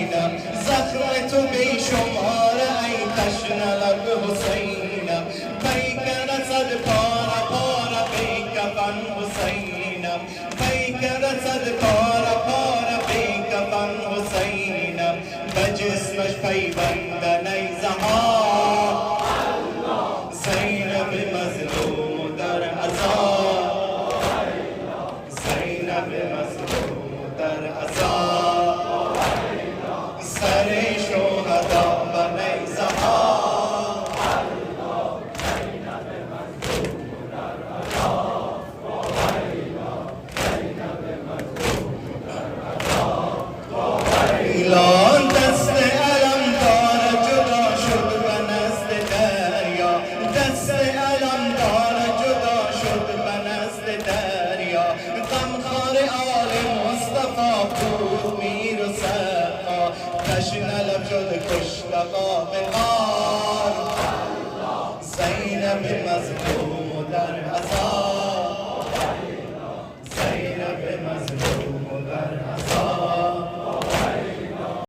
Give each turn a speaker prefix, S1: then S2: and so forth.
S1: حسینم، زخم تو بیشماره ای تشنه لب حسینم، پیکر صد پاره پاره بی کفن حسینم، پیکر صد پاره پاره بی کفن حسینم، به جسمش پیوندن ای زمان زینب مظلوم در عذاب، زینب مظلوم در عذاب، سر شهدا و نیزها، ایلان دست علم دار جدا شد به نزد دریا، دست علم دار جدا شد به نزد دریا، غمخوار آل مصطفی بود میر و سقا، تشنه لب شد کشت قاب غار، زینب مظلوم